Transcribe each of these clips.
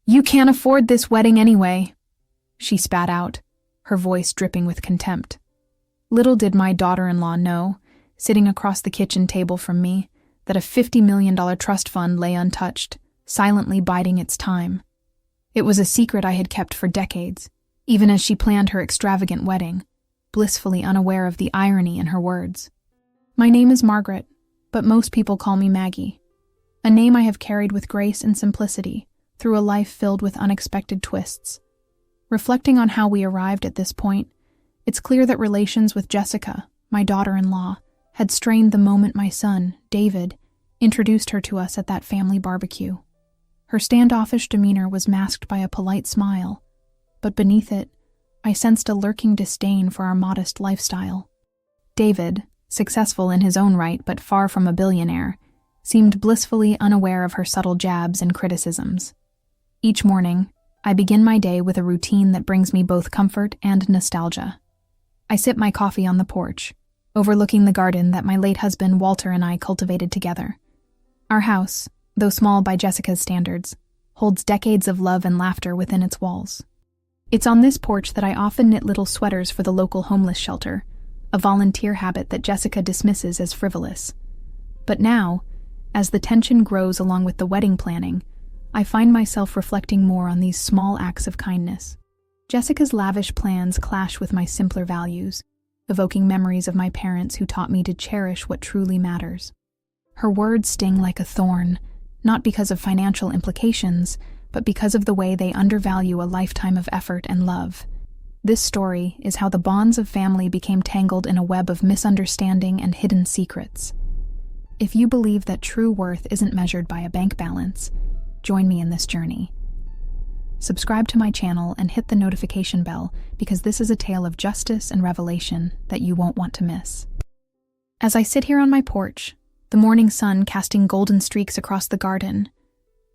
"You can't afford this wedding anyway," she spat out, her voice dripping with contempt. Little did my daughter-in-law know, sitting across the kitchen table from me, that a $50 million trust fund lay untouched, silently biding its time. It was a secret I had kept for decades, even as she planned her extravagant wedding, blissfully unaware of the irony in her words. My name is Margaret, but most people call me Maggie, a name I have carried with grace and simplicity through a life filled with unexpected twists. Reflecting on how we arrived at this point, it's clear that relations with Jessica, my daughter-in-law, had strained the moment my son, David, introduced her to us at that family barbecue. Her standoffish demeanor was masked by a polite smile, but beneath it, I sensed a lurking disdain for our modest lifestyle. David, successful in his own right but far from a billionaire, seemed blissfully unaware of her subtle jabs and criticisms. Each morning, I begin my day with a routine that brings me both comfort and nostalgia. I sip my coffee on the porch, overlooking the garden that my late husband Walter and I cultivated together. Our house, though small by Jessica's standards, holds decades of love and laughter within its walls. It's on this porch that I often knit little sweaters for the local homeless shelter, a volunteer habit that Jessica dismisses as frivolous. But now, as the tension grows along with the wedding planning, I find myself reflecting more on these small acts of kindness. Jessica's lavish plans clash with my simpler values, evoking memories of my parents who taught me to cherish what truly matters. Her words sting like a thorn, not because of financial implications, but because of the way they undervalue a lifetime of effort and love. This story is how the bonds of family became tangled in a web of misunderstanding and hidden secrets. If you believe that true worth isn't measured by a bank balance, join me in this journey. Subscribe to my channel and hit the notification bell because this is a tale of justice and revelation that you won't want to miss. As I sit here on my porch, the morning sun casting golden streaks across the garden,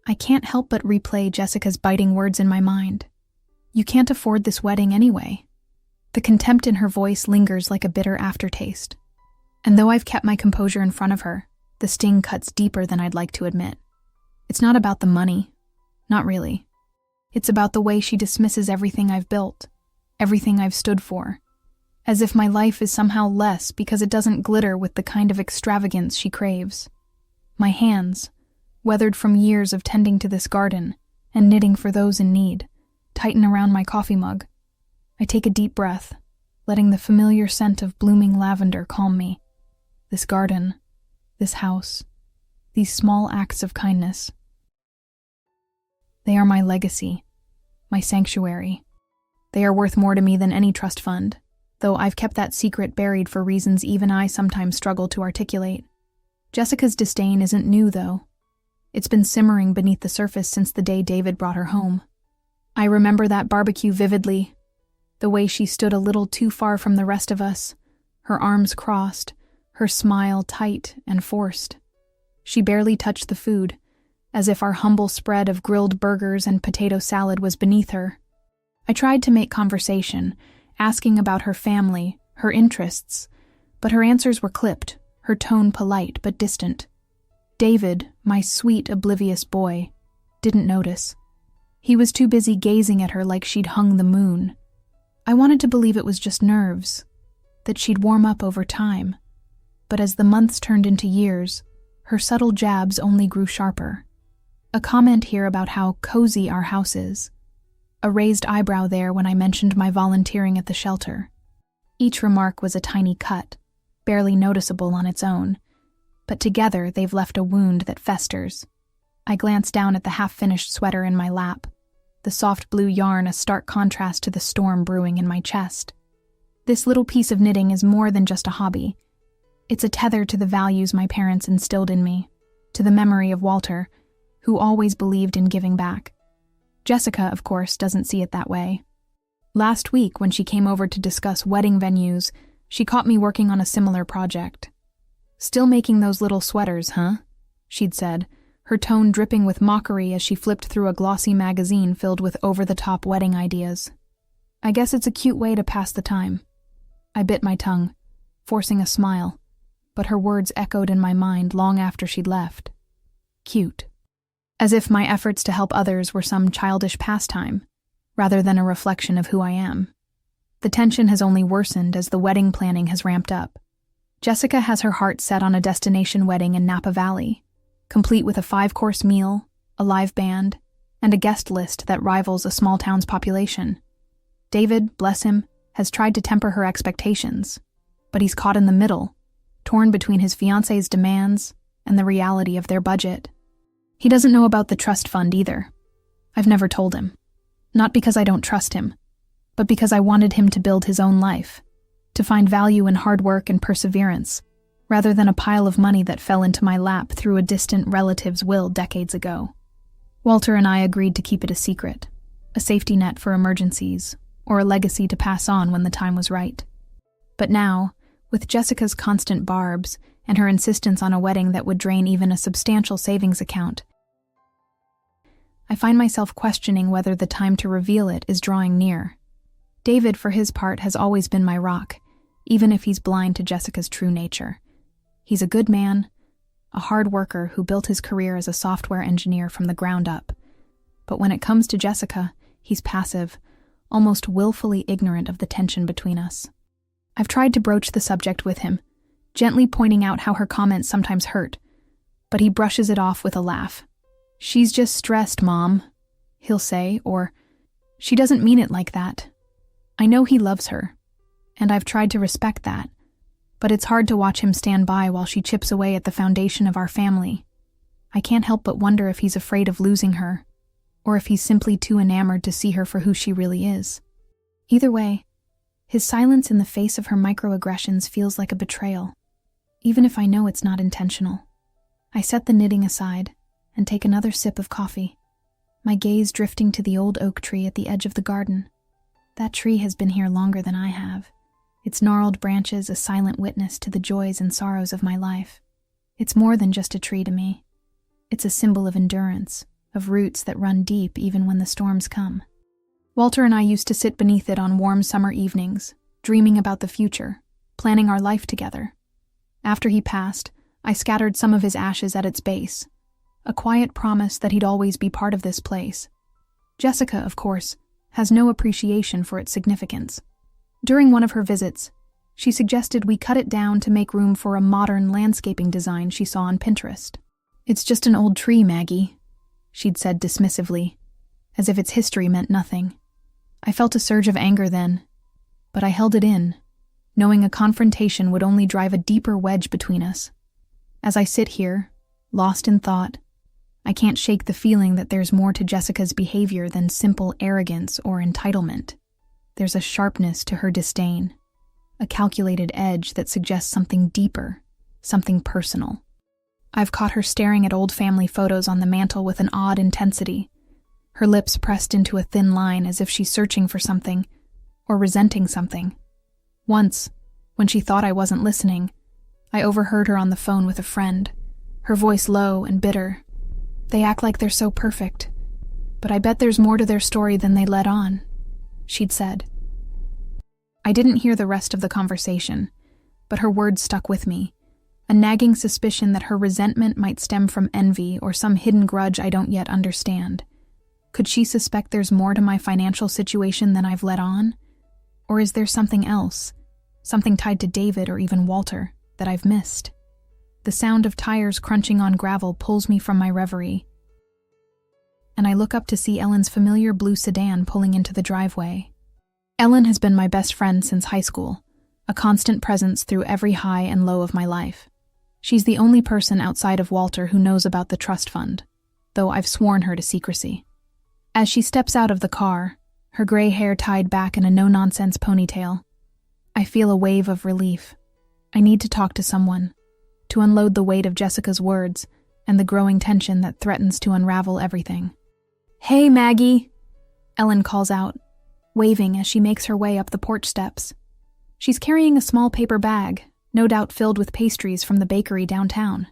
I can't help but replay Jessica's biting words in my mind. You can't afford this wedding anyway. The contempt in her voice lingers like a bitter aftertaste. And though I've kept my composure in front of her, the sting cuts deeper than I'd like to admit. It's not about the money. Not really. It's about the way she dismisses everything I've built, everything I've stood for, as if my life is somehow less because it doesn't glitter with the kind of extravagance she craves. My hands, weathered from years of tending to this garden and knitting for those in need, tighten around my coffee mug. I take a deep breath, letting the familiar scent of blooming lavender calm me. This garden, this house, these small acts of kindness. They are my legacy, my sanctuary. They are worth more to me than any trust fund, though I've kept that secret buried for reasons even I sometimes struggle to articulate. Jessica's disdain isn't new, though. It's been simmering beneath the surface since the day David brought her home. I remember that barbecue vividly, the way she stood a little too far from the rest of us, her arms crossed, her smile tight and forced. She barely touched the food, as if our humble spread of grilled burgers and potato salad was beneath her. I tried to make conversation, asking about her family, her interests, but her answers were clipped, her tone polite but distant. David, my sweet, oblivious boy, didn't notice. He was too busy gazing at her like she'd hung the moon. I wanted to believe it was just nerves, that she'd warm up over time. But as the months turned into years, her subtle jabs only grew sharper. A comment here about how cozy our house is. A raised eyebrow there when I mentioned my volunteering at the shelter. Each remark was a tiny cut, barely noticeable on its own, but together they've left a wound that festers. I glanced down at the half-finished sweater in my lap, the soft blue yarn a stark contrast to the storm brewing in my chest. This little piece of knitting is more than just a hobby. It's a tether to the values my parents instilled in me, to the memory of Walter, who always believed in giving back. Jessica, of course, doesn't see it that way. Last week, when she came over to discuss wedding venues, she caught me working on a similar project. "Still making those little sweaters, huh?" she'd said, her tone dripping with mockery as she flipped through a glossy magazine filled with over-the-top wedding ideas. I guess it's a cute way to pass the time. I bit my tongue, forcing a smile, but her words echoed in my mind long after she'd left. Cute. as if my efforts to help others were some childish pastime, rather than a reflection of who I am. The tension has only worsened as the wedding planning has ramped up. Jessica has her heart set on a destination wedding in Napa Valley, complete with a 5-course meal, a live band, and a guest list that rivals a small town's population. David, bless him, has tried to temper her expectations, but he's caught in the middle, torn between his fiancée's demands and the reality of their budget. He doesn't know about the trust fund either. I've never told him. Not because I don't trust him, but because I wanted him to build his own life, to find value in hard work and perseverance, rather than a pile of money that fell into my lap through a distant relative's will decades ago. Walter and I agreed to keep it a secret, a safety net for emergencies, or a legacy to pass on when the time was right. But now, with Jessica's constant barbs and her insistence on a wedding that would drain even a substantial savings account, I find myself questioning whether the time to reveal it is drawing near. David, for his part, has always been my rock, even if he's blind to Jessica's true nature. He's a good man, a hard worker who built his career as a software engineer from the ground up. But when it comes to Jessica, he's passive, almost willfully ignorant of the tension between us. I've tried to broach the subject with him, gently pointing out how her comments sometimes hurt, but he brushes it off with a laugh. "She's just stressed, Mom," he'll say, or, "She doesn't mean it like that." I know he loves her, and I've tried to respect that, but it's hard to watch him stand by while she chips away at the foundation of our family. I can't help but wonder if he's afraid of losing her, or if he's simply too enamored to see her for who she really is. Either way, his silence in the face of her microaggressions feels like a betrayal, even if I know it's not intentional. I set the knitting aside and take another sip of coffee, my gaze drifting to the old oak tree at the edge of the garden. That tree has been here longer than I have, its gnarled branches a silent witness to the joys and sorrows of my life. It's more than just a tree to me. It's a symbol of endurance, of roots that run deep even when the storms come. Walter and I used to sit beneath it on warm summer evenings, dreaming about the future, planning our life together. After he passed, I scattered some of his ashes at its base, a quiet promise that he'd always be part of this place. Jessica, of course, has no appreciation for its significance. During one of her visits, she suggested we cut it down to make room for a modern landscaping design she saw on Pinterest. "It's just an old tree, Maggie," she'd said dismissively, as if its history meant nothing. I felt a surge of anger then, but I held it in, knowing a confrontation would only drive a deeper wedge between us. As I sit here, lost in thought, I can't shake the feeling that there's more to Jessica's behavior than simple arrogance or entitlement. There's a sharpness to her disdain, a calculated edge that suggests something deeper, something personal. I've caught her staring at old family photos on the mantel with an odd intensity, her lips pressed into a thin line as if she's searching for something, or resenting something. Once, when she thought I wasn't listening, I overheard her on the phone with a friend, her voice low and bitter. "They act like they're so perfect, but I bet there's more to their story than they let on," she'd said. I didn't hear the rest of the conversation, but her words stuck with me, a nagging suspicion that her resentment might stem from envy or some hidden grudge I don't yet understand. Could she suspect there's more to my financial situation than I've let on? Or is there something else, something tied to David or even Walter, that I've missed? The sound of tires crunching on gravel pulls me from my reverie, and I look up to see Ellen's familiar blue sedan pulling into the driveway. Ellen has been my best friend since high school, a constant presence through every high and low of my life. She's the only person outside of Walter who knows about the trust fund, though I've sworn her to secrecy. As she steps out of the car, her gray hair tied back in a no-nonsense ponytail, I feel a wave of relief. I need to talk to someone, to unload the weight of Jessica's words and the growing tension that threatens to unravel everything. "Hey, Maggie," Ellen calls out, waving as she makes her way up the porch steps. She's carrying a small paper bag, no doubt filled with pastries from the bakery downtown.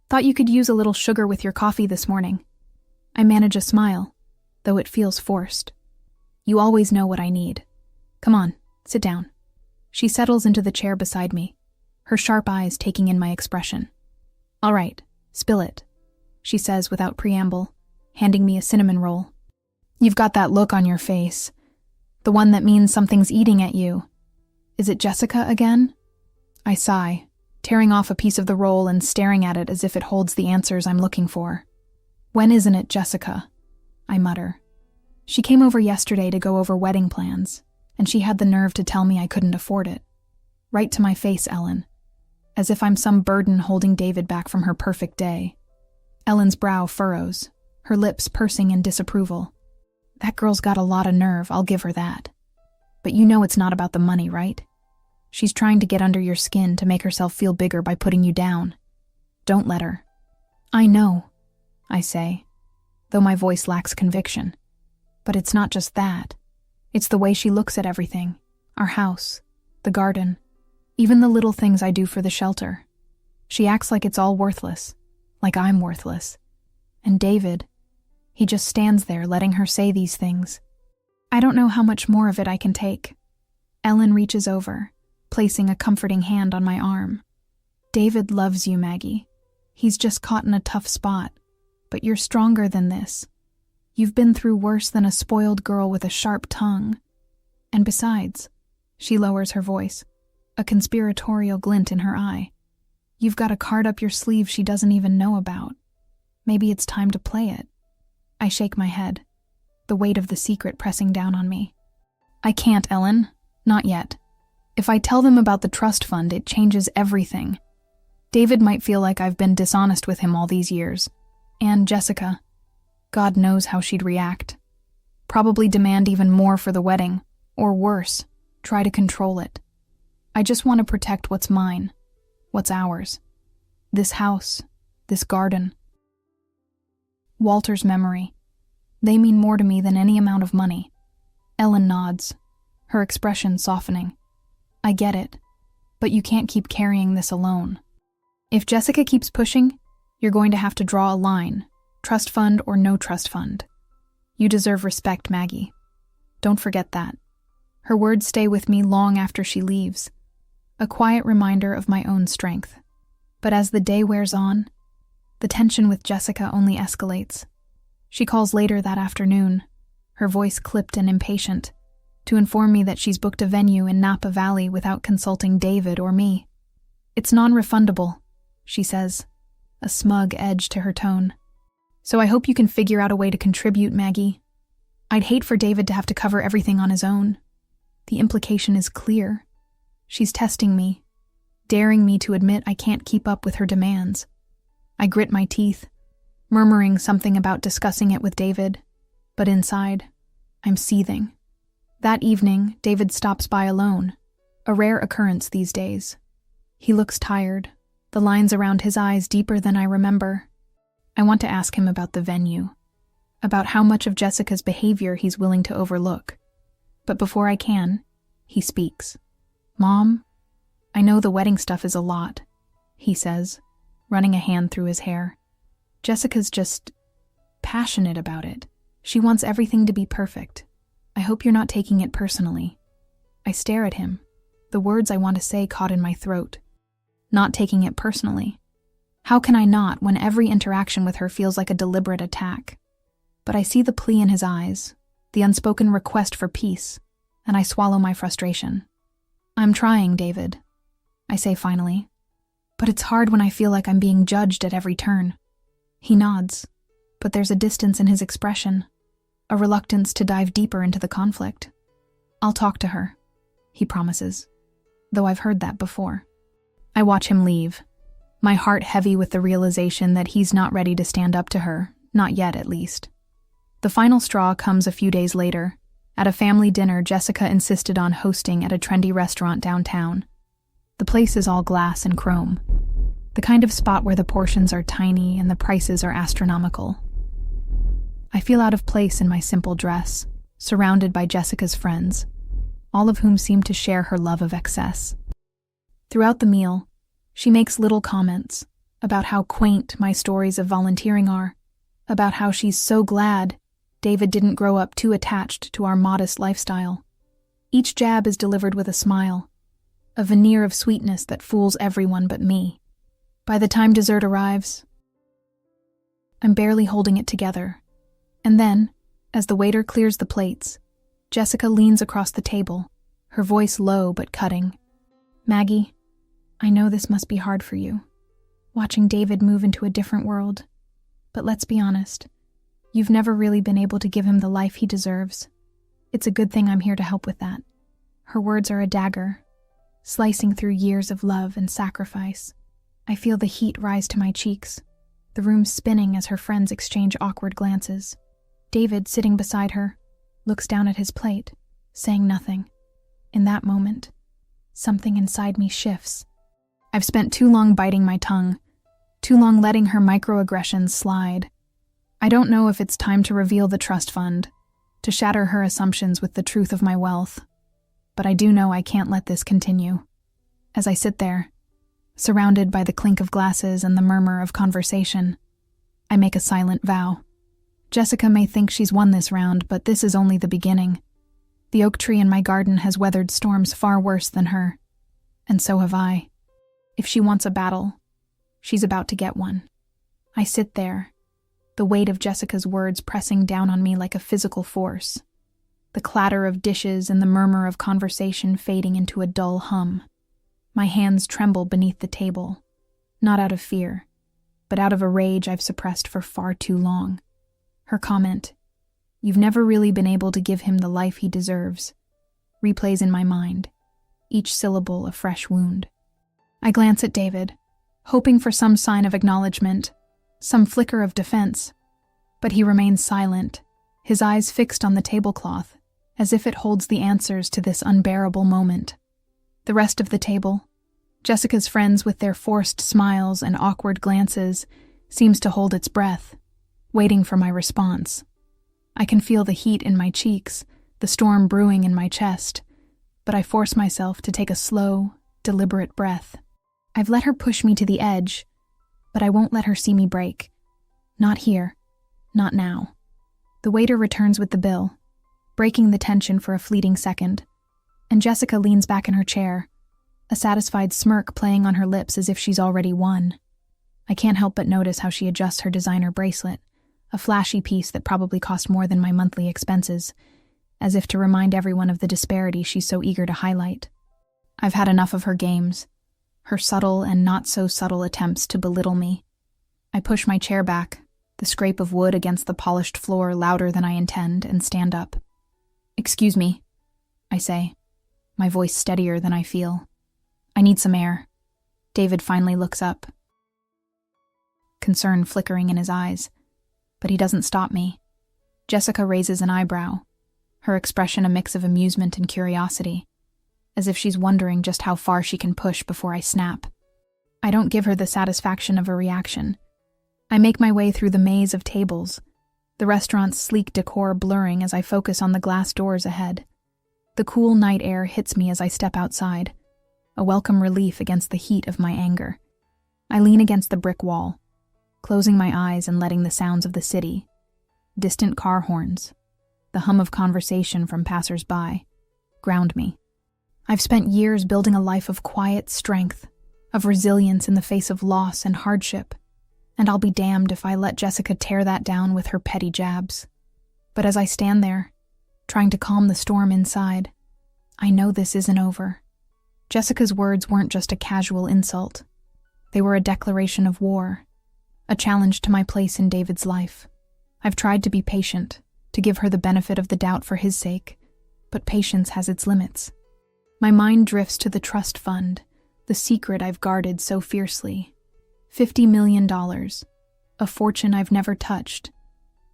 "Thought you could use a little sugar with your coffee this morning." I manage a smile, though it feels forced. "You always know what I need. Come on, sit down." She settles into the chair beside me, her sharp eyes taking in my expression. "All right, spill it," she says without preamble, handing me a cinnamon roll. You've got that look on your face. The one that means something's eating at you. Is it Jessica again? I sigh, tearing off a piece of the roll and staring at it as if it holds the answers I'm looking for. When isn't it Jessica? I mutter. She came over yesterday to go over wedding plans, and she had the nerve to tell me I couldn't afford it. Right to my face, Ellen. As if I'm some burden holding David back from her perfect day. Ellen's brow furrows, her lips pursing in disapproval. That girl's got a lot of nerve, I'll give her that. But you know it's not about the money, right? She's trying to get under your skin to make herself feel bigger by putting you down. Don't let her. I know, I say, though my voice lacks conviction. But it's not just that. It's the way she looks at everything. Our house, the garden, even the little things I do for the shelter. She acts like it's all worthless, like I'm worthless. And David, he just stands there letting her say these things. I don't know how much more of it I can take. Ellen reaches over, placing a comforting hand on my arm. David loves you, Maggie. He's just caught in a tough spot, but you're stronger than this. You've been through worse than a spoiled girl with a sharp tongue. And besides, she lowers her voice, a conspiratorial glint in her eye. You've got a card up your sleeve she doesn't even know about. Maybe it's time to play it. I shake my head, the weight of the secret pressing down on me. I can't, Ellen. Not yet. If I tell them about the trust fund, it changes everything. David might feel like I've been dishonest with him all these years. And Jessica, God knows how she'd react. Probably demand even more for the wedding, or worse, try to control it. I just want to protect what's mine, what's ours. This house, this garden. Walter's memory. They mean more to me than any amount of money. Ellen nods, her expression softening. I get it, but you can't keep carrying this alone. If Jessica keeps pushing, you're going to have to draw a line, trust fund or no trust fund. You deserve respect, Maggie. Don't forget that. Her words stay with me long after she leaves, a quiet reminder of my own strength. But as the day wears on, the tension with Jessica only escalates. She calls later that afternoon, her voice clipped and impatient, to inform me that she's booked a venue in Napa Valley without consulting David or me. It's non-refundable, she says, a smug edge to her tone. So I hope you can figure out a way to contribute, Maggie. I'd hate for David to have to cover everything on his own. The implication is clear. She's testing me, daring me to admit I can't keep up with her demands. I grit my teeth, murmuring something about discussing it with David, but inside, I'm seething. That evening, David stops by alone, a rare occurrence these days. He looks tired, the lines around his eyes deeper than I remember. I want to ask him about the venue, about how much of Jessica's behavior he's willing to overlook. But before I can, he speaks. Mom, I know the wedding stuff is a lot, he says, running a hand through his hair. Jessica's just passionate about it. She wants everything to be perfect. I hope you're not taking it personally. I stare at him, the words I want to say caught in my throat. Not taking it personally. How can I not when every interaction with her feels like a deliberate attack? But I see the plea in his eyes, the unspoken request for peace, and I swallow my frustration. I'm trying, David, I say finally. But it's hard when I feel like I'm being judged at every turn. He nods, but there's a distance in his expression, a reluctance to dive deeper into the conflict. I'll talk to her, he promises, though I've heard that before. I watch him leave, my heart heavy with the realization that he's not ready to stand up to her, not yet at least. The final straw comes a few days later. At a family dinner Jessica insisted on hosting at a trendy restaurant downtown. The place is all glass and chrome, the kind of spot where the portions are tiny and the prices are astronomical. I feel out of place in my simple dress, surrounded by Jessica's friends, all of whom seem to share her love of excess. Throughout the meal, she makes little comments about how quaint my stories of volunteering are, about how she's so glad David didn't grow up too attached to our modest lifestyle. Each jab is delivered with a smile, a veneer of sweetness that fools everyone but me. By the time dessert arrives, I'm barely holding it together, And then, as the waiter clears the plates, Jessica leans across the table, her voice low but cutting. "Maggie, I know this must be hard for you, watching David move into a different world. But let's be honest, you've never really been able to give him the life he deserves. It's a good thing I'm here to help with that." Her words are a dagger, slicing through years of love and sacrifice. I feel the heat rise to my cheeks, the room spinning as her friends exchange awkward glances. David, sitting beside her, looks down at his plate, saying nothing. In that moment, something inside me shifts. I've spent too long biting my tongue, too long letting her microaggressions slide. I don't know if it's time to reveal the trust fund, to shatter her assumptions with the truth of my wealth, but I do know I can't let this continue. As I sit there, surrounded by the clink of glasses and the murmur of conversation, I make a silent vow. Jessica may think she's won this round, but this is only the beginning. The oak tree in my garden has weathered storms far worse than her, and so have I. If she wants a battle, she's about to get one. I sit there, the weight of Jessica's words pressing down on me like a physical force, the clatter of dishes and the murmur of conversation fading into a dull hum. My hands tremble beneath the table, not out of fear, but out of a rage I've suppressed for far too long. Her comment, "You've never really been able to give him the life he deserves," replays in my mind, each syllable a fresh wound. I glance at David, hoping for some sign of acknowledgement, some flicker of defense, but he remains silent, his eyes fixed on the tablecloth, as if it holds the answers to this unbearable moment. The rest of the table, Jessica's friends with their forced smiles and awkward glances, seems to hold its breath, waiting for my response. I can feel the heat in my cheeks, the storm brewing in my chest, but I force myself to take a slow, deliberate breath. I've let her push me to the edge, but I won't let her see me break. Not here. Not now. The waiter returns with the bill, breaking the tension for a fleeting second, and Jessica leans back in her chair, a satisfied smirk playing on her lips as if she's already won. I can't help but notice how she adjusts her designer bracelet, a flashy piece that probably cost more than my monthly expenses, as if to remind everyone of the disparity she's so eager to highlight. I've had enough of her games, her subtle and not-so-subtle attempts to belittle me. I push my chair back, the scrape of wood against the polished floor louder than I intend, and stand up. "Excuse me," I say, my voice steadier than I feel. "I need some air." David finally looks up, concern flickering in his eyes, but he doesn't stop me. Jessica raises an eyebrow, her expression a mix of amusement and curiosity, as if she's wondering just how far she can push before I snap. I don't give her the satisfaction of a reaction. I make my way through the maze of tables, the restaurant's sleek decor blurring as I focus on the glass doors ahead. The cool night air hits me as I step outside, a welcome relief against the heat of my anger. I lean against the brick wall, closing my eyes and letting the sounds of the city, distant car horns, the hum of conversation from passers-by, ground me. I've spent years building a life of quiet strength, of resilience in the face of loss and hardship, and I'll be damned if I let Jessica tear that down with her petty jabs. But as I stand there, trying to calm the storm inside, I know this isn't over. Jessica's words weren't just a casual insult. They were a declaration of war, a challenge to my place in David's life. I've tried to be patient, to give her the benefit of the doubt for his sake, but patience has its limits. My mind drifts to the trust fund, the secret I've guarded so fiercely. $50 million, a fortune I've never touched,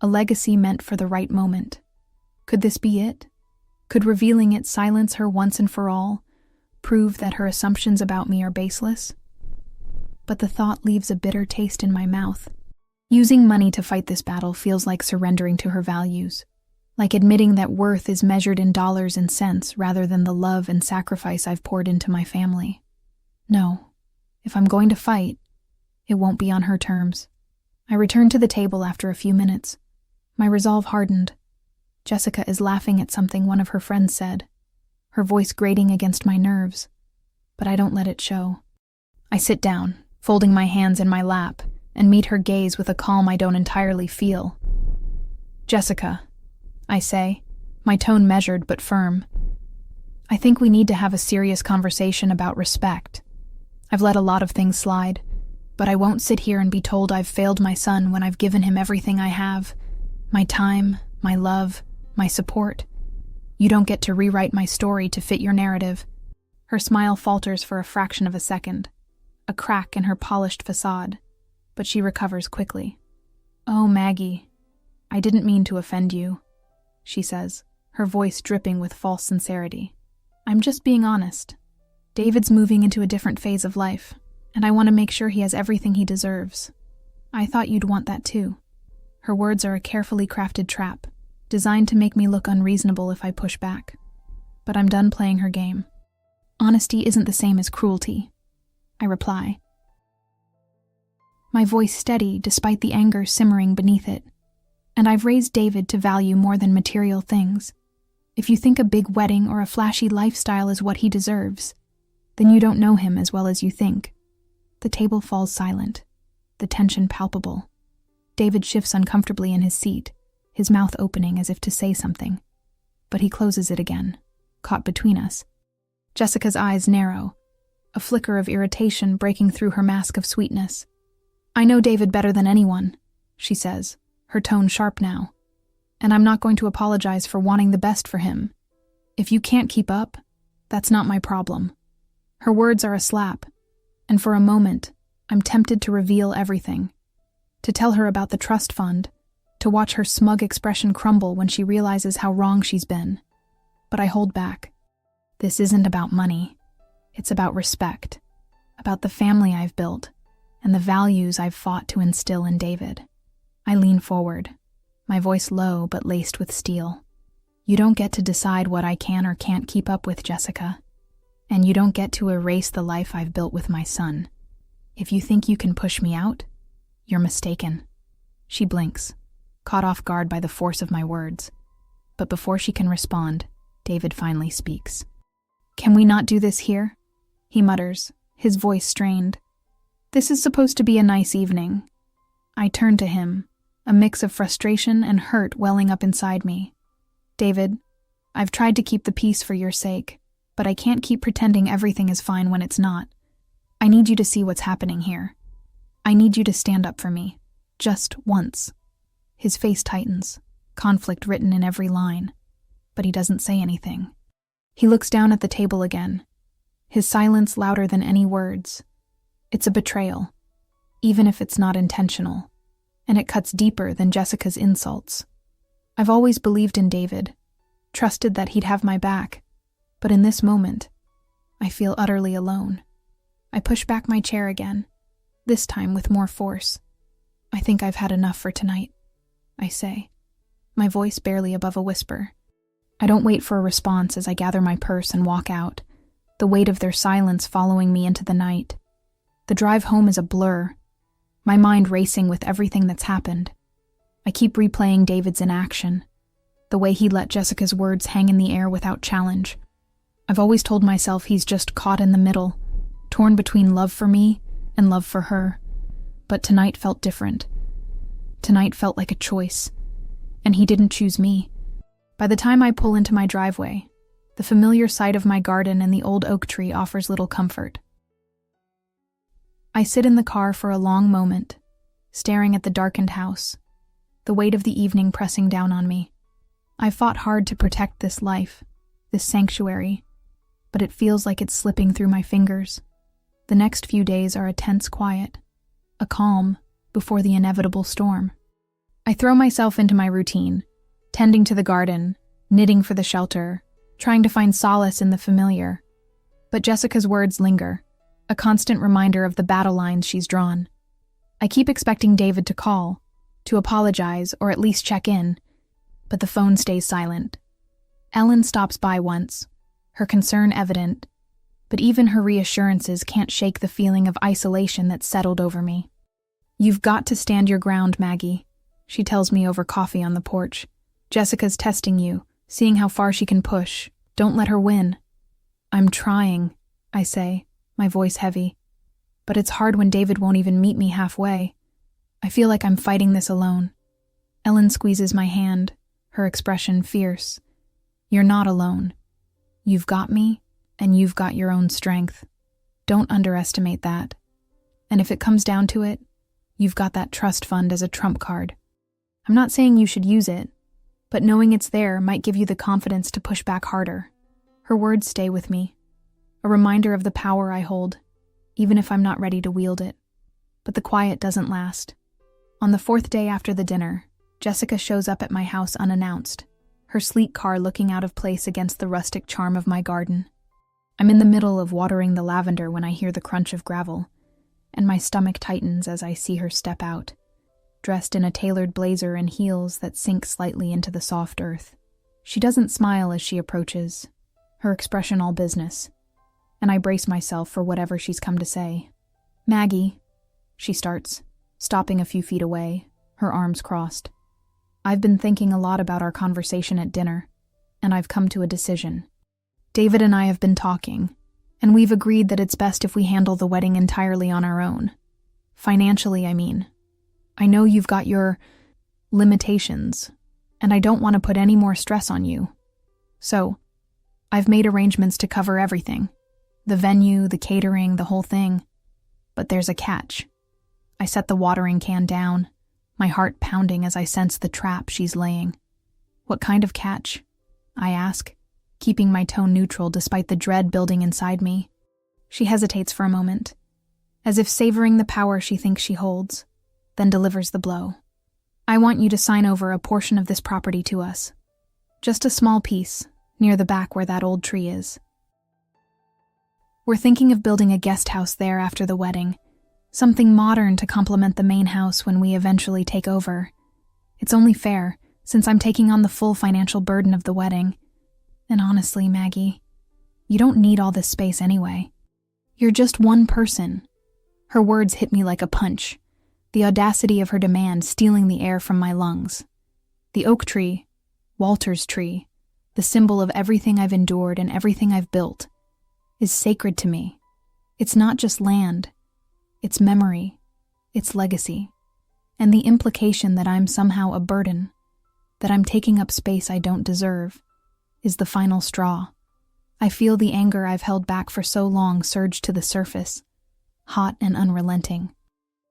a legacy meant for the right moment. Could this be it? Could revealing it silence her once and for all, prove that her assumptions about me are baseless? But the thought leaves a bitter taste in my mouth. Using money to fight this battle feels like surrendering to her values, like admitting that worth is measured in dollars and cents rather than the love and sacrifice I've poured into my family. No, if I'm going to fight, it won't be on her terms. I return to the table after a few minutes, my resolve hardened. Jessica is laughing at something one of her friends said, her voice grating against my nerves, but I don't let it show. I sit down, folding my hands in my lap, and meet her gaze with a calm I don't entirely feel. Jessica, I say, my tone measured but firm. I think we need to have a serious conversation about respect. I've let a lot of things slide, but I won't sit here and be told I've failed my son when I've given him everything I have. My time, my love, my support. You don't get to rewrite my story to fit your narrative. Her smile falters for a fraction of a second, a crack in her polished facade, but she recovers quickly. Oh, Maggie, I didn't mean to offend you, she says, her voice dripping with false sincerity. I'm just being honest. David's moving into a different phase of life, and I want to make sure he has everything he deserves. I thought you'd want that too. Her words are a carefully crafted trap, designed to make me look unreasonable if I push back. But I'm done playing her game. Honesty isn't the same as cruelty, I reply. My voice steady despite the anger simmering beneath it. And I've raised David to value more than material things. If you think a big wedding or a flashy lifestyle is what he deserves, then you don't know him as well as you think. The table falls silent, the tension palpable. David shifts uncomfortably in his seat, his mouth opening as if to say something. But he closes it again, caught between us. Jessica's eyes narrow, a flicker of irritation breaking through her mask of sweetness. I know David better than anyone, she says, her tone sharp now. And I'm not going to apologize for wanting the best for him. If you can't keep up, that's not my problem. Her words are a slap, and for a moment, I'm tempted to reveal everything. To tell her about the trust fund, to watch her smug expression crumble when she realizes how wrong she's been. But I hold back. This isn't about money. It's about respect, about the family I've built, and the values I've fought to instill in David. I lean forward, my voice low but laced with steel. You don't get to decide what I can or can't keep up with, Jessica. And you don't get to erase the life I've built with my son. If you think you can push me out, you're mistaken. She blinks, caught off guard by the force of my words. But before she can respond, David finally speaks. Can we not do this here? He mutters, his voice strained. This is supposed to be a nice evening. I turn to him, a mix of frustration and hurt welling up inside me. David, I've tried to keep the peace for your sake, but I can't keep pretending everything is fine when it's not. I need you to see what's happening here. I need you to stand up for me. Just once. His face tightens, conflict written in every line. But he doesn't say anything. He looks down at the table again, his silence louder than any words. It's a betrayal, even if it's not intentional, and it cuts deeper than Jessica's insults. I've always believed in David, trusted that he'd have my back. But in this moment, I feel utterly alone. I push back my chair again, this time with more force. I think I've had enough for tonight, I say, my voice barely above a whisper. I don't wait for a response as I gather my purse and walk out, the weight of their silence following me into the night. The drive home is a blur, my mind racing with everything that's happened. I keep replaying David's inaction, the way he let Jessica's words hang in the air without challenge. I've always told myself he's just caught in the middle, torn between love for me and love for her. But tonight felt different. Tonight felt like a choice, and he didn't choose me. By the time I pull into my driveway, the familiar sight of my garden and the old oak tree offers little comfort. I sit in the car for a long moment, staring at the darkened house, the weight of the evening pressing down on me. I've fought hard to protect this life, this sanctuary, but it feels like it's slipping through my fingers. The next few days are a tense quiet, a calm before the inevitable storm. I throw myself into my routine, tending to the garden, knitting for the shelter, trying to find solace in the familiar. But Jessica's words linger, a constant reminder of the battle lines she's drawn. I keep expecting David to call, to apologize or at least check in, but the phone stays silent. Ellen stops by once, her concern evident, but even her reassurances can't shake the feeling of isolation that's settled over me. You've got to stand your ground, Maggie, she tells me over coffee on the porch. Jessica's testing you, seeing how far she can push. Don't let her win. I'm trying, I say, my voice heavy. But it's hard when David won't even meet me halfway. I feel like I'm fighting this alone. Ellen squeezes my hand, her expression fierce. You're not alone. You've got me, and you've got your own strength. Don't underestimate that. And if it comes down to it, you've got that trust fund as a trump card. I'm not saying you should use it, but knowing it's there might give you the confidence to push back harder. Her words stay with me, a reminder of the power I hold, even if I'm not ready to wield it. But the quiet doesn't last. On the 4th day after the dinner, Jessica shows up at my house unannounced, her sleek car looking out of place against the rustic charm of my garden. I'm in the middle of watering the lavender when I hear the crunch of gravel, and my stomach tightens as I see her step out, dressed in a tailored blazer and heels that sink slightly into the soft earth. She doesn't smile as she approaches, her expression all business, and I brace myself for whatever she's come to say. "Maggie," she starts, stopping a few feet away, her arms crossed. "I've been thinking a lot about our conversation at dinner, and I've come to a decision. David and I have been talking, and we've agreed that it's best if we handle the wedding entirely on our own. Financially, I mean. I know you've got your limitations, and I don't want to put any more stress on you. So, I've made arrangements to cover everything. The venue, the catering, the whole thing. But there's a catch." I set the watering can down, my heart pounding as I sense the trap she's laying. "What kind of catch?" I ask, keeping my tone neutral despite the dread building inside me. She hesitates for a moment, as if savoring the power she thinks she holds, then delivers the blow. "I want you to sign over a portion of this property to us. Just a small piece, near the back where that old tree is. We're thinking of building a guest house there after the wedding, something modern to complement the main house when we eventually take over. It's only fair, since I'm taking on the full financial burden of the wedding. And honestly, Maggie, you don't need all this space anyway. You're just one person." Her words hit me like a punch, the audacity of her demand stealing the air from my lungs. The oak tree, Walter's tree, the symbol of everything I've endured and everything I've built, is sacred to me. It's not just land. It's memory. It's legacy. And the implication that I'm somehow a burden, that I'm taking up space I don't deserve, is the final straw. I feel the anger I've held back for so long surge to the surface, hot and unrelenting.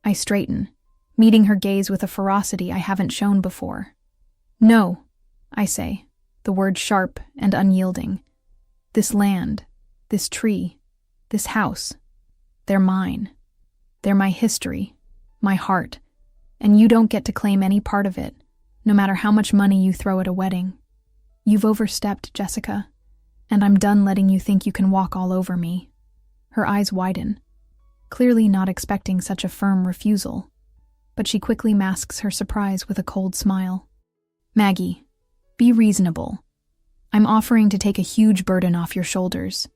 I straighten, meeting her gaze with a ferocity I haven't shown before. "No," I say, the word sharp and unyielding. "This land, this tree, this house, they're mine. They're my history, my heart, and you don't get to claim any part of it, no matter how much money you throw at a wedding. You've overstepped, Jessica, and I'm done letting you think you can walk all over me." Her eyes widen, clearly not expecting such a firm refusal, but she quickly masks her surprise with a cold smile. "Maggie, be reasonable. I'm offering to take a huge burden off your shoulders.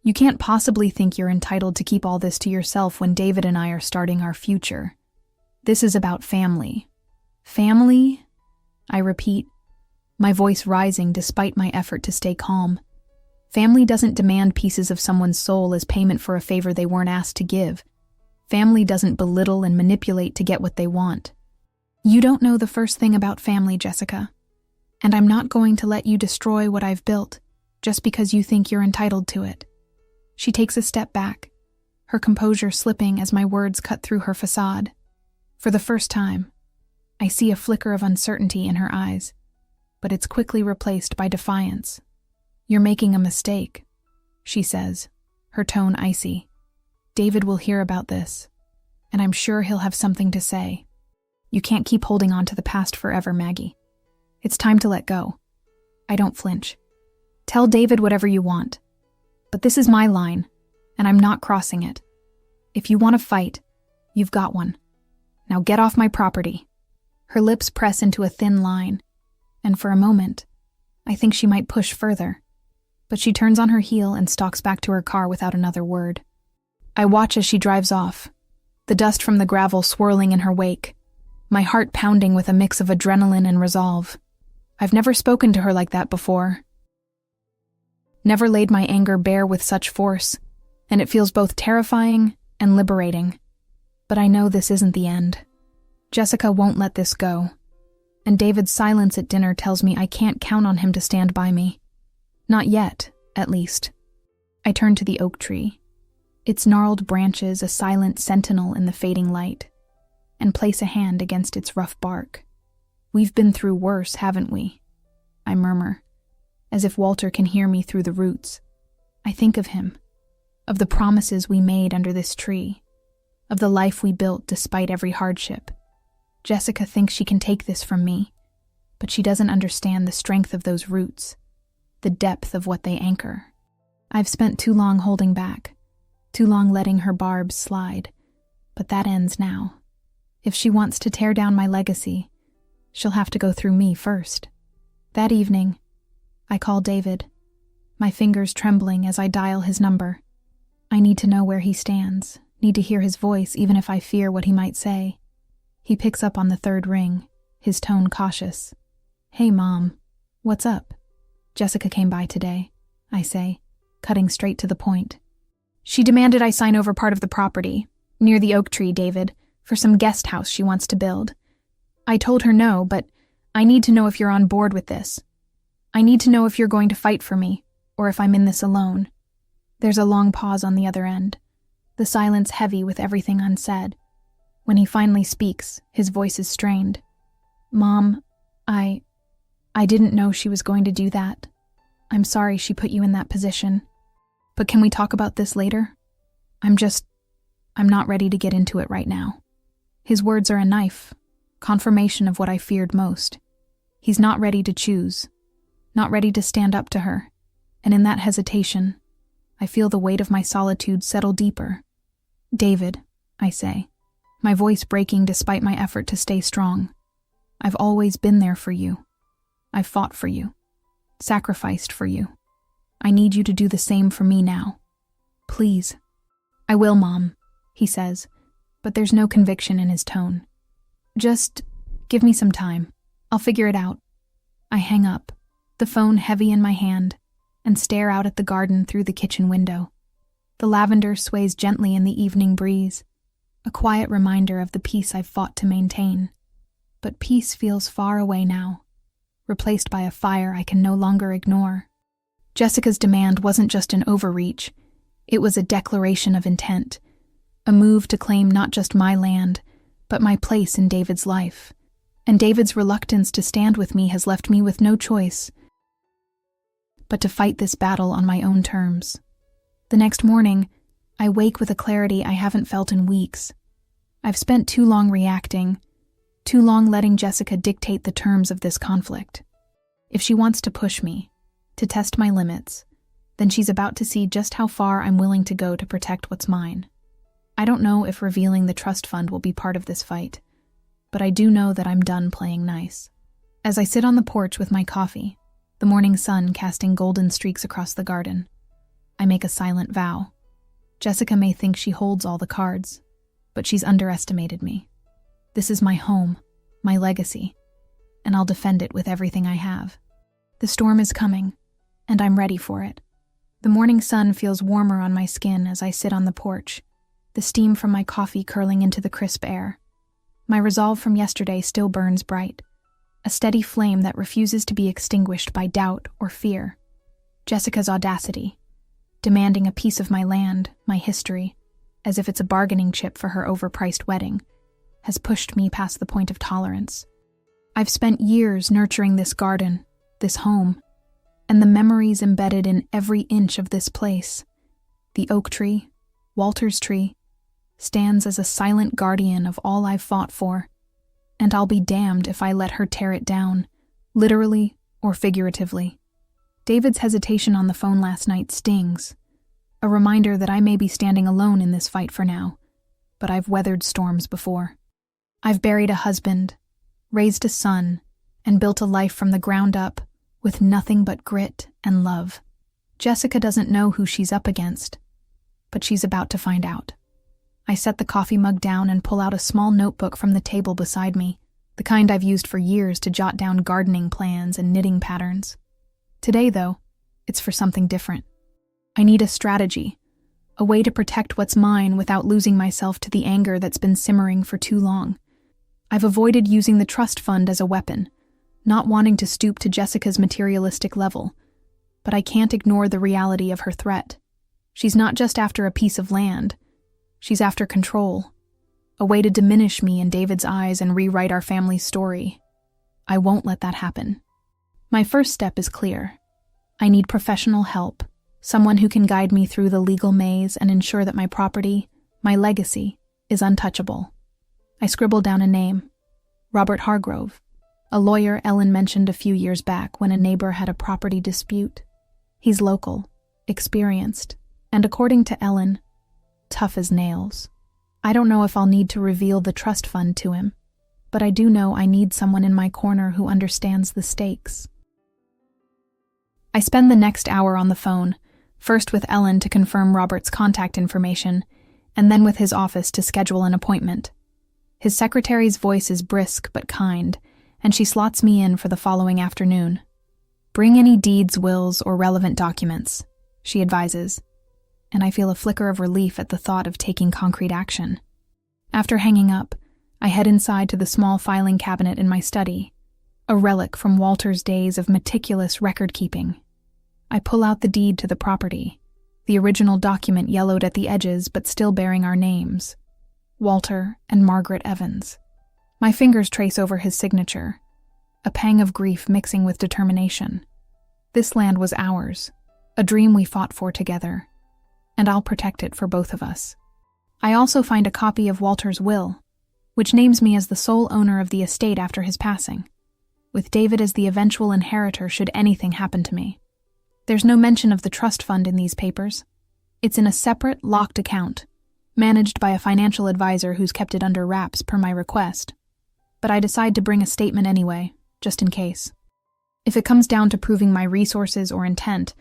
You can't possibly think you're entitled to keep all this to yourself when David and I are starting our future. This is about family." "Family?" I repeat, my voice rising despite my effort to stay calm. Family doesn't demand pieces of someone's soul as payment for a favor they weren't asked to give. Family doesn't belittle and manipulate to get what they want. You don't know the first thing about family, Jessica, and I'm not going to let you destroy what I've built just because you think you're entitled to it. She takes a step back, her composure slipping as my words cut through her facade. For the first time, I see a flicker of uncertainty in her eyes, but it's quickly replaced by defiance. "You're making a mistake," she says, her tone icy. "David will hear about this, and I'm sure he'll have something to say. You can't keep holding on to the past forever, Maggie. It's time to let go." I don't flinch. "Tell David whatever you want, but this is my line, and I'm not crossing it. If you want to fight, you've got one. Now get off my property." Her lips press into a thin line, and for a moment, I think she might push further, but she turns on her heel and stalks back to her car without another word. I watch as she drives off, the dust from the gravel swirling in her wake, my heart pounding with a mix of adrenaline and resolve. I've never spoken to her like that before. Never laid my anger bare with such force, and it feels both terrifying and liberating. But I know this isn't the end. Jessica won't let this go. And David's silence at dinner tells me I can't count on him to stand by me. Not yet, at least. I turn to the oak tree, its gnarled branches a silent sentinel in the fading light, and place a hand against its rough bark. We've been through worse, haven't we? I murmur, as if Walter can hear me through the roots. I think of him, of the promises we made under this tree, of the life we built despite every hardship. Jessica thinks she can take this from me, but she doesn't understand the strength of those roots, the depth of what they anchor. I've spent too long holding back, too long letting her barbs slide, but that ends now. If she wants to tear down my legacy, she'll have to go through me first. That evening, I call David, my fingers trembling as I dial his number. I need to know where he stands, need to hear his voice even if I fear what he might say. He picks up on the third ring, his tone cautious. "Hey, Mom, what's up?" "Jessica came by today," I say, cutting straight to the point. "She demanded I sign over part of the property, near the oak tree, David, for some guest house she wants to build. I told her no, but I need to know if you're on board with this. I need to know if you're going to fight for me, or if I'm in this alone." There's a long pause on the other end, the silence heavy with everything unsaid. When he finally speaks, his voice is strained. "Mom, I didn't know she was going to do that. I'm sorry she put you in that position. But can we talk about this later? I'm not ready to get into it right now." His words are a knife, confirmation of what I feared most. He's not ready to choose, not ready to stand up to her, and in that hesitation, I feel the weight of my solitude settle deeper. "David," I say, my voice breaking despite my effort to stay strong. "I've always been there for you. I've fought for you, sacrificed for you. I need you to do the same for me now. Please." "I will, Mom," he says, but there's no conviction in his tone. "Just give me some time. I'll figure it out." I hang up, the phone heavy in my hand, and stare out at the garden through the kitchen window. The lavender sways gently in the evening breeze, a quiet reminder of the peace I've fought to maintain. But peace feels far away now, replaced by a fire I can no longer ignore. Jessica's demand wasn't just an overreach, it was a declaration of intent, a move to claim not just my land, but my place in David's life. And David's reluctance to stand with me has left me with no choice but to fight this battle on my own terms. The next morning, I wake with a clarity I haven't felt in weeks. I've spent too long reacting, too long letting Jessica dictate the terms of this conflict. If she wants to push me, to test my limits, then she's about to see just how far I'm willing to go to protect what's mine. I don't know if revealing the trust fund will be part of this fight, but I do know that I'm done playing nice. As I sit on the porch with my coffee, the morning sun casting golden streaks across the garden, I make a silent vow. Jessica may think she holds all the cards, but she's underestimated me. This is my home, my legacy, and I'll defend it with everything I have. The storm is coming, and I'm ready for it. The morning sun feels warmer on my skin as I sit on the porch, the steam from my coffee curling into the crisp air. My resolve from yesterday still burns bright, a steady flame that refuses to be extinguished by doubt or fear. Jessica's audacity, demanding a piece of my land, my history, as if it's a bargaining chip for her overpriced wedding, has pushed me past the point of tolerance. I've spent years nurturing this garden, this home, and the memories embedded in every inch of this place. The oak tree, Walter's tree, stands as a silent guardian of all I've fought for, and I'll be damned if I let her tear it down, literally or figuratively. David's hesitation on the phone last night stings, a reminder that I may be standing alone in this fight for now, but I've weathered storms before. I've buried a husband, raised a son, and built a life from the ground up with nothing but grit and love. Jessica doesn't know who she's up against, but she's about to find out. I set the coffee mug down and pull out a small notebook from the table beside me, the kind I've used for years to jot down gardening plans and knitting patterns. Today, though, it's for something different. I need a strategy, a way to protect what's mine without losing myself to the anger that's been simmering for too long. I've avoided using the trust fund as a weapon, not wanting to stoop to Jessica's materialistic level, but I can't ignore the reality of her threat. She's not just after a piece of land. She's after control, a way to diminish me in David's eyes and rewrite our family's story. I won't let that happen. My first step is clear. I need professional help, someone who can guide me through the legal maze and ensure that my property, my legacy, is untouchable. I scribbled down a name, Robert Hargrove, a lawyer Ellen mentioned a few years back when a neighbor had a property dispute. He's local, experienced, and according to Ellen, tough as nails. I don't know if I'll need to reveal the trust fund to him, but I do know I need someone in my corner who understands the stakes. I spend the next hour on the phone, first with Ellen to confirm Robert's contact information, and then with his office to schedule an appointment. His secretary's voice is brisk but kind, and she slots me in for the following afternoon. Bring any deeds, wills, or relevant documents, she advises, and I feel a flicker of relief at the thought of taking concrete action. After hanging up, I head inside to the small filing cabinet in my study, a relic from Walter's days of meticulous record-keeping. I pull out the deed to the property, the original document yellowed at the edges but still bearing our names, Walter and Margaret Evans. My fingers trace over his signature, a pang of grief mixing with determination. This land was ours, a dream we fought for together, and I'll protect it for both of us. I also find a copy of Walter's will, which names me as the sole owner of the estate after his passing, with David as the eventual inheritor should anything happen to me. There's no mention of the trust fund in these papers. It's in a separate, locked account, managed by a financial advisor who's kept it under wraps per my request. But I decide to bring a statement anyway, just in case. If it comes down to proving my resources or intent,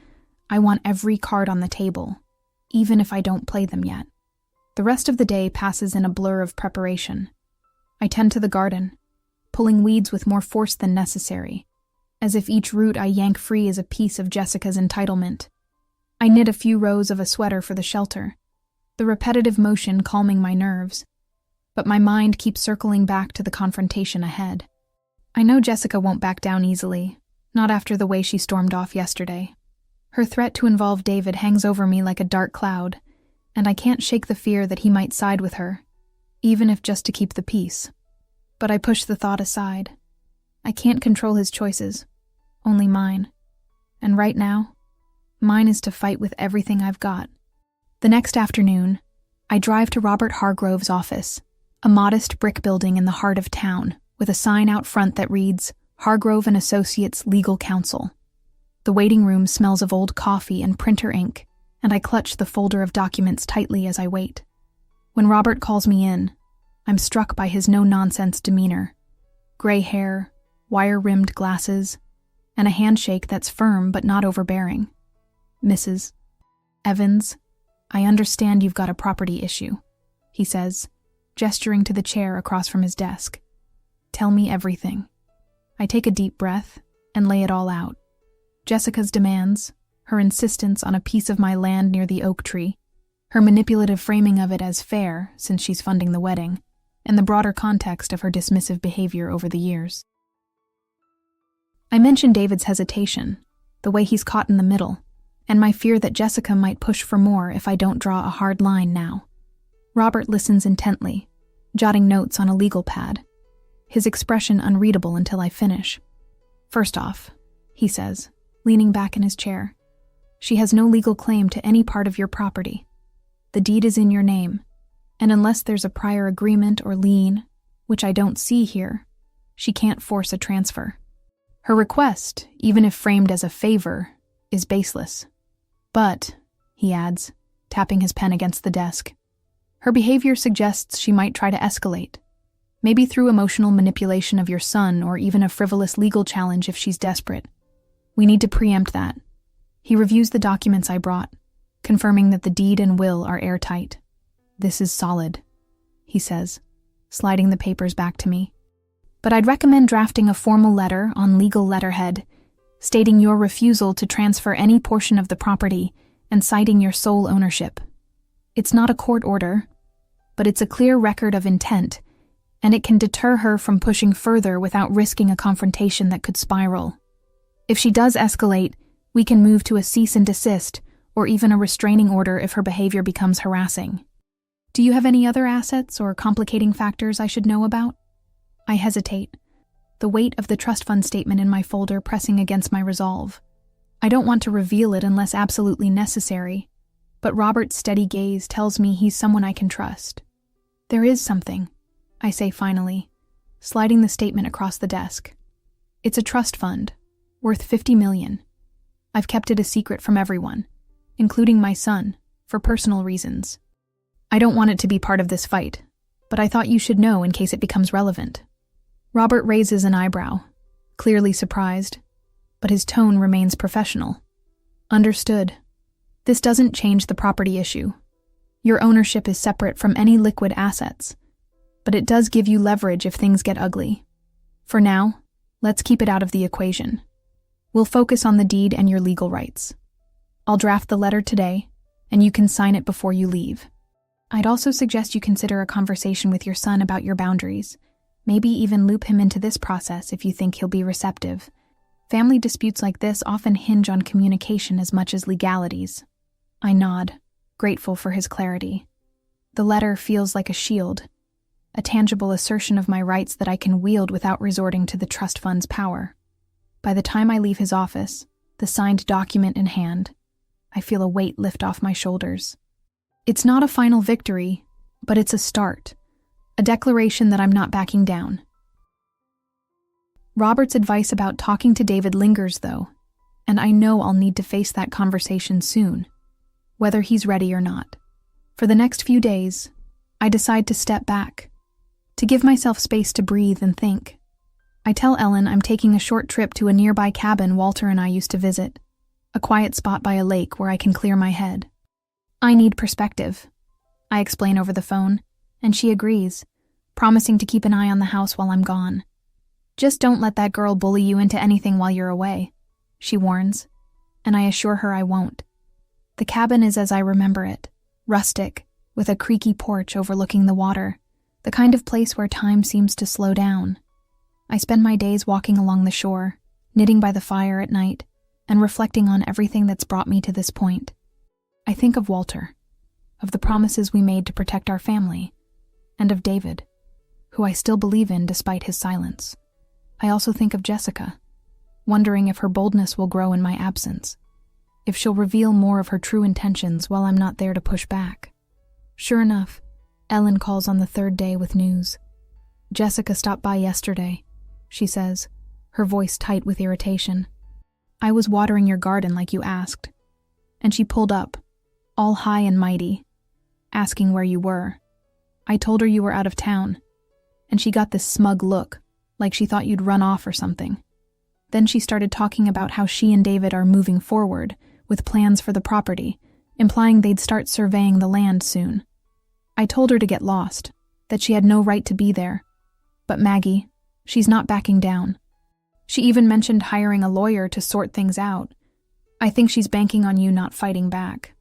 I want every card on the table, even if I don't play them yet. The rest of the day passes in a blur of preparation. I tend to the garden, pulling weeds with more force than necessary, as if each root I yank free is a piece of Jessica's entitlement. I knit a few rows of a sweater for the shelter, the repetitive motion calming my nerves, but my mind keeps circling back to the confrontation ahead. I know Jessica won't back down easily, not after the way she stormed off yesterday. Her threat to involve David hangs over me like a dark cloud, and I can't shake the fear that he might side with her, even if just to keep the peace. But I push the thought aside. I can't control his choices, only mine. And right now, mine is to fight with everything I've got. The next afternoon, I drive to Robert Hargrove's office, a modest brick building in the heart of town, with a sign out front that reads, Hargrove & Associates Legal Counsel. The waiting room smells of old coffee and printer ink, and I clutch the folder of documents tightly as I wait. When Robert calls me in, I'm struck by his no-nonsense demeanor. Gray hair, wire-rimmed glasses, and a handshake that's firm but not overbearing. Mrs. Evans, I understand you've got a property issue, he says, gesturing to the chair across from his desk. Tell me everything. I take a deep breath and lay it all out. Jessica's demands, her insistence on a piece of my land near the oak tree, her manipulative framing of it as fair since she's funding the wedding, and the broader context of her dismissive behavior over the years. I mention David's hesitation, the way he's caught in the middle, and my fear that Jessica might push for more if I don't draw a hard line now. Robert listens intently, jotting notes on a legal pad, his expression unreadable until I finish. First off, he says, leaning back in his chair, she has no legal claim to any part of your property. The deed is in your name, and unless there's a prior agreement or lien, which I don't see here, she can't force a transfer. Her request, even if framed as a favor, is baseless. But, he adds, tapping his pen against the desk, her behavior suggests she might try to escalate, maybe through emotional manipulation of your son or even a frivolous legal challenge if she's desperate. We need to preempt that. He reviews the documents I brought, confirming that the deed and will are airtight. This is solid, he says, sliding the papers back to me. But I'd recommend drafting a formal letter on legal letterhead, stating your refusal to transfer any portion of the property and citing your sole ownership. It's not a court order, but it's a clear record of intent, and it can deter her from pushing further without risking a confrontation that could spiral. If she does escalate, we can move to a cease and desist or even a restraining order if her behavior becomes harassing. Do you have any other assets or complicating factors I should know about? I hesitate, the weight of the trust fund statement in my folder pressing against my resolve. I don't want to reveal it unless absolutely necessary, but Robert's steady gaze tells me he's someone I can trust. There is something, I say finally, sliding the statement across the desk. It's a trust fund, worth $50 million. I've kept it a secret from everyone, including my son, for personal reasons. I don't want it to be part of this fight, but I thought you should know in case it becomes relevant. Robert raises an eyebrow, clearly surprised, but his tone remains professional. Understood. This doesn't change the property issue. Your ownership is separate from any liquid assets, but it does give you leverage if things get ugly. For now, let's keep it out of the equation. We'll focus on the deed and your legal rights. I'll draft the letter today, and you can sign it before you leave. I'd also suggest you consider a conversation with your son about your boundaries. Maybe even loop him into this process if you think he'll be receptive. Family disputes like this often hinge on communication as much as legalities. I nod, grateful for his clarity. The letter feels like a shield, a tangible assertion of my rights that I can wield without resorting to the trust fund's power. By the time I leave his office, the signed document in hand, I feel a weight lift off my shoulders. It's not a final victory, but it's a start, a declaration that I'm not backing down. Robert's advice about talking to David lingers, though, and I know I'll need to face that conversation soon, whether he's ready or not. For the next few days, I decide to step back, to give myself space to breathe and think. I tell Ellen I'm taking a short trip to a nearby cabin Walter and I used to visit, a quiet spot by a lake where I can clear my head. I need perspective, I explain over the phone, and she agrees, promising to keep an eye on the house while I'm gone. Just don't let that girl bully you into anything while you're away, she warns, and I assure her I won't. The cabin is as I remember it, rustic, with a creaky porch overlooking the water, the kind of place where time seems to slow down. I spend my days walking along the shore, knitting by the fire at night, and reflecting on everything that's brought me to this point. I think of Walter, of the promises we made to protect our family, and of David, who I still believe in despite his silence. I also think of Jessica, wondering if her boldness will grow in my absence, if she'll reveal more of her true intentions while I'm not there to push back. Sure enough, Ellen calls on the third day with news. Jessica stopped by yesterday, she says, her voice tight with irritation. I was watering your garden like you asked, and she pulled up, all high and mighty, asking where you were. I told her you were out of town, and she got this smug look, like she thought you'd run off or something. Then she started talking about how she and David are moving forward with plans for the property, implying they'd start surveying the land soon. I told her to get lost, that she had no right to be there. But Maggie, she's not backing down. She even mentioned hiring a lawyer to sort things out. I think she's banking on you not fighting back.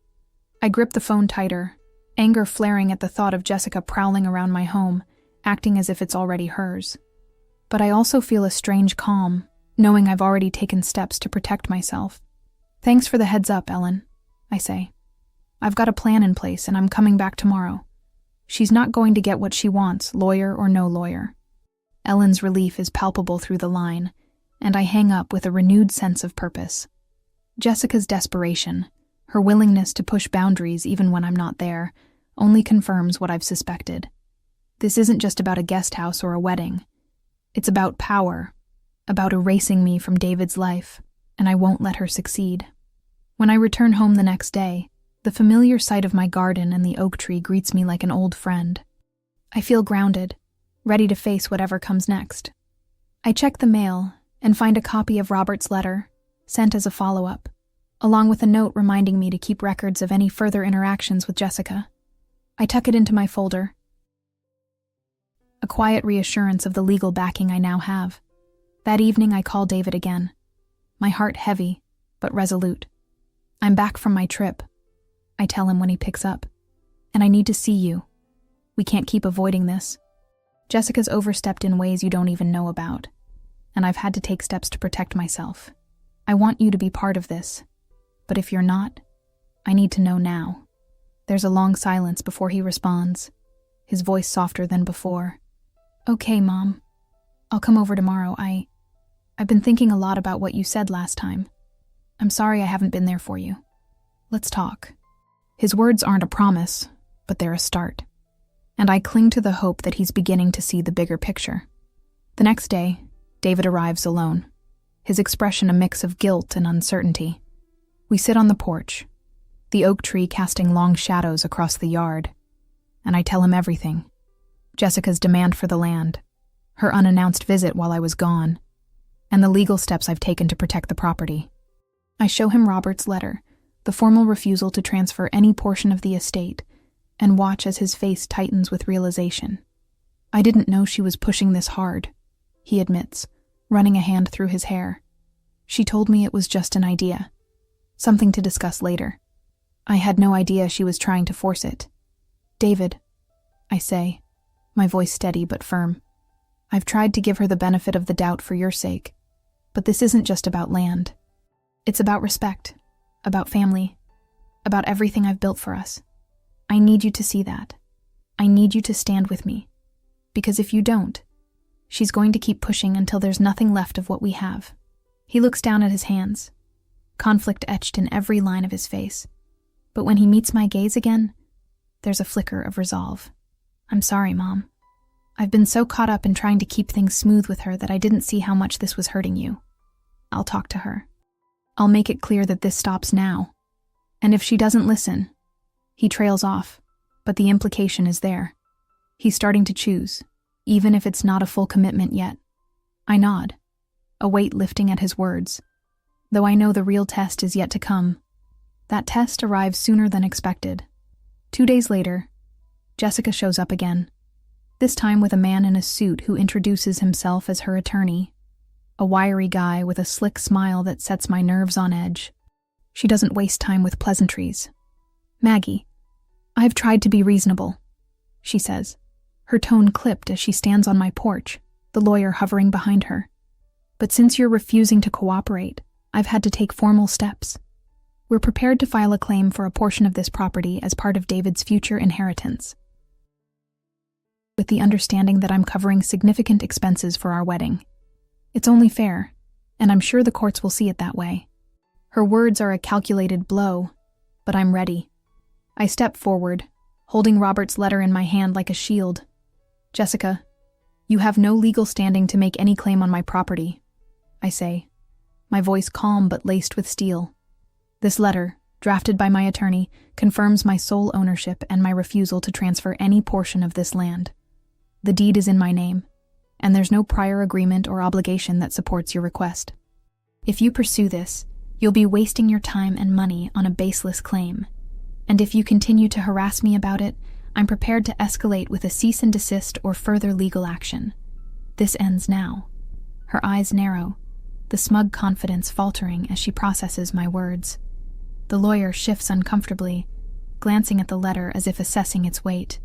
I grip the phone tighter, anger flaring at the thought of Jessica prowling around my home, acting as if it's already hers. But I also feel a strange calm, knowing I've already taken steps to protect myself. Thanks for the heads up, Ellen, I say. I've got a plan in place and I'm coming back tomorrow. She's not going to get what she wants, lawyer or no lawyer. Ellen's relief is palpable through the line, and I hang up with a renewed sense of purpose. Jessica's desperation, her willingness to push boundaries even when I'm not there, only confirms what I've suspected. This isn't just about a guest house or a wedding. It's about power, about erasing me from David's life, and I won't let her succeed. When I return home the next day, the familiar sight of my garden and the oak tree greets me like an old friend. I feel grounded, ready to face whatever comes next. I check the mail and find a copy of Robert's letter, sent as a follow-up, along with a note reminding me to keep records of any further interactions with Jessica. I tuck it into my folder, a quiet reassurance of the legal backing I now have. That evening I call David again, my heart heavy, but resolute. I'm back from my trip, I tell him when he picks up, and I need to see you. We can't keep avoiding this. Jessica's overstepped in ways you don't even know about, and I've had to take steps to protect myself. I want you to be part of this, but if you're not, I need to know now." There's a long silence before he responds, his voice softer than before. "Okay, Mom. I'll come over tomorrow. I've been thinking a lot about what you said last time. I'm sorry I haven't been there for you. Let's talk." His words aren't a promise, but they're a start. And I cling to the hope that he's beginning to see the bigger picture. The next day, David arrives alone, his expression a mix of guilt and uncertainty. We sit on the porch, the oak tree casting long shadows across the yard, and I tell him everything. Jessica's demand for the land, her unannounced visit while I was gone, and the legal steps I've taken to protect the property. I show him Robert's letter, the formal refusal to transfer any portion of the estate, and watch as his face tightens with realization. "I didn't know she was pushing this hard," he admits, running a hand through his hair. "She told me it was just an idea, something to discuss later. I had no idea she was trying to force it." "David," I say, my voice steady but firm, "I've tried to give her the benefit of the doubt for your sake, but this isn't just about land. It's about respect, about family, about everything I've built for us. I need you to see that. I need you to stand with me, because if you don't, she's going to keep pushing until there's nothing left of what we have." He looks down at his hands, conflict etched in every line of his face. But when he meets my gaze again, there's a flicker of resolve. "I'm sorry, Mom. I've been so caught up in trying to keep things smooth with her that I didn't see how much this was hurting you. I'll talk to her. I'll make it clear that this stops now. And if she doesn't listen..." He trails off, but the implication is there. He's starting to choose, even if it's not a full commitment yet. I nod, a weight lifting at his words, though I know the real test is yet to come. That test arrives sooner than expected. 2 days later, Jessica shows up again, this time with a man in a suit who introduces himself as her attorney, a wiry guy with a slick smile that sets my nerves on edge. She doesn't waste time with pleasantries. "Maggie, I've tried to be reasonable," she says, her tone clipped as she stands on my porch, the lawyer hovering behind her. "But since you're refusing to cooperate, I've had to take formal steps. We're prepared to file a claim for a portion of this property as part of David's future inheritance, with the understanding that I'm covering significant expenses for our wedding. It's only fair, and I'm sure the courts will see it that way." Her words are a calculated blow, but I'm ready. I step forward, holding Robert's letter in my hand like a shield. "Jessica, you have no legal standing to make any claim on my property," I say, my voice calm but laced with steel. "This letter, drafted by my attorney, confirms my sole ownership and my refusal to transfer any portion of this land. The deed is in my name, and there's no prior agreement or obligation that supports your request. If you pursue this, you'll be wasting your time and money on a baseless claim. And if you continue to harass me about it, I'm prepared to escalate with a cease and desist or further legal action. This ends now." Her eyes narrow, the smug confidence faltering as she processes my words. The lawyer shifts uncomfortably, glancing at the letter as if assessing its weight.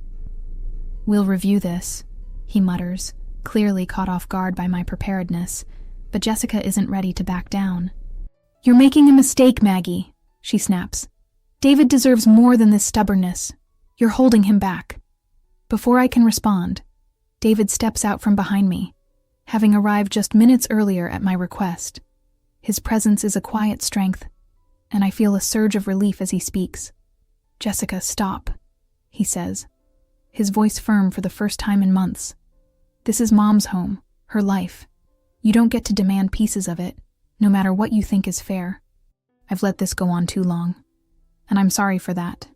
"We'll review this," he mutters, clearly caught off guard by my preparedness, but Jessica isn't ready to back down. "You're making a mistake, Maggie," she snaps. "David deserves more than this stubbornness. You're holding him back." Before I can respond, David steps out from behind me, having arrived just minutes earlier at my request. His presence is a quiet strength, and I feel a surge of relief as he speaks. "Jessica, stop," he says, his voice firm for the first time in months. "This is Mom's home, her life. You don't get to demand pieces of it, no matter what you think is fair. I've let this go on too long, and I'm sorry for that,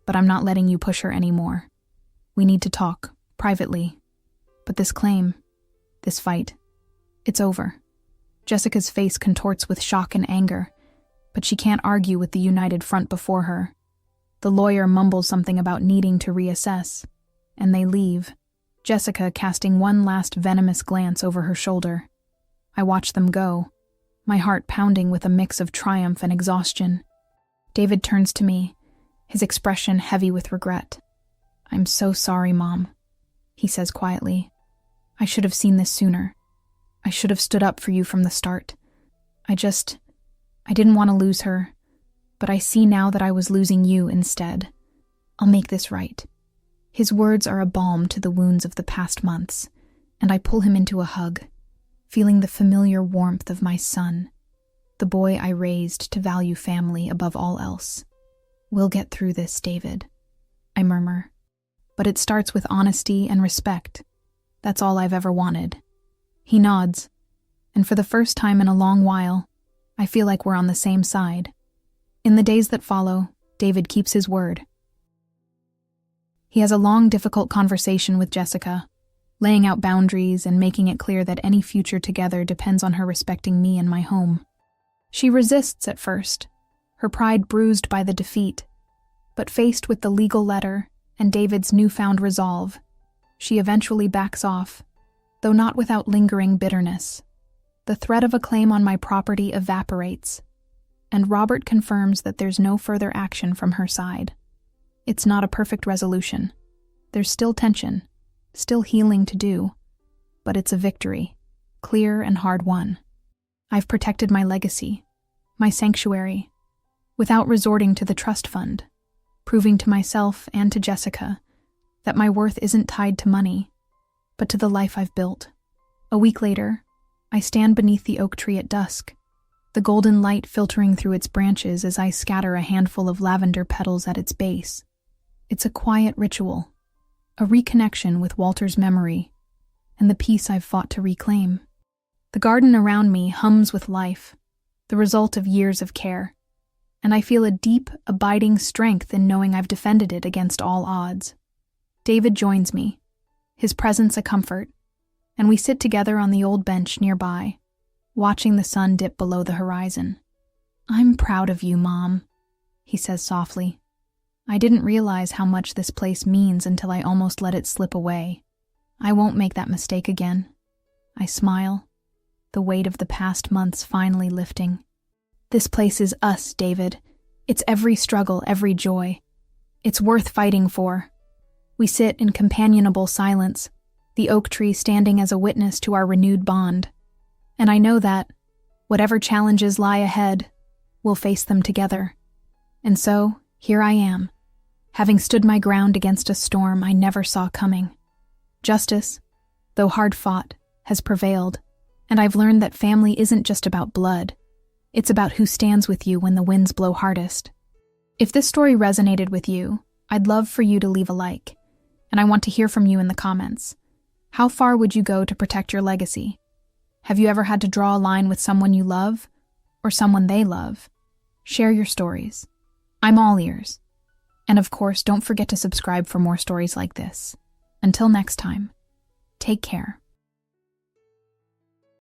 but I'm not letting you push her anymore. We need to talk, privately. But this claim, this fight, it's over." Jessica's face contorts with shock and anger, but she can't argue with the united front before her. The lawyer mumbles something about needing to reassess, and they leave, Jessica casting one last venomous glance over her shoulder. I watch them go, my heart pounding with a mix of triumph and exhaustion. David turns to me, his expression heavy with regret. "I'm so sorry, Mom," he says quietly. I should have seen this sooner. I should have stood up for you from the start. I didn't want to lose her, but I see now that I was losing you instead. I'll make this right." His words are a balm to the wounds of the past months, and I pull him into a hug, feeling the familiar warmth of my son, the boy I raised to value family above all else. "We'll get through this, David," I murmur. "But it starts with honesty and respect. That's all I've ever wanted." He nods, and for the first time in a long while, I feel like we're on the same side. In the days that follow, David keeps his word. He has a long, difficult conversation with Jessica, laying out boundaries and making it clear that any future together depends on her respecting me and my home. She resists at first, her pride bruised by the defeat, but faced with the legal letter and David's newfound resolve, she eventually backs off, though not without lingering bitterness. The threat of a claim on my property evaporates, and Robert confirms that there's no further action from her side. It's not a perfect resolution. There's still tension, still healing to do, but it's a victory, clear and hard-won. I've protected my legacy, my sanctuary, without resorting to the trust fund, proving to myself and to Jessica that my worth isn't tied to money, but to the life I've built. A week later, I stand beneath the oak tree at dusk, the golden light filtering through its branches as I scatter a handful of lavender petals at its base. It's a quiet ritual, a reconnection with Walter's memory and the peace I've fought to reclaim. The garden around me hums with life, the result of years of care, and I feel a deep, abiding strength in knowing I've defended it against all odds. David joins me, his presence a comfort, and we sit together on the old bench nearby, watching the sun dip below the horizon. "I'm proud of you, Mom," he says softly. "I didn't realize how much this place means until I almost let it slip away. I won't make that mistake again." I smile, the weight of the past months finally lifting. "This place is us, David. It's every struggle, every joy. It's worth fighting for." We sit in companionable silence, the oak tree standing as a witness to our renewed bond. And I know that, whatever challenges lie ahead, we'll face them together. And so, here I am, having stood my ground against a storm I never saw coming. Justice, though hard-fought, has prevailed, and I've learned that family isn't just about blood. It's about who stands with you when the winds blow hardest. If this story resonated with you, I'd love for you to leave a like, and I want to hear from you in the comments. How far would you go to protect your legacy? Have you ever had to draw a line with someone you love, or someone they love? Share your stories. I'm all ears. And of course, don't forget to subscribe for more stories like this. Until next time, take care.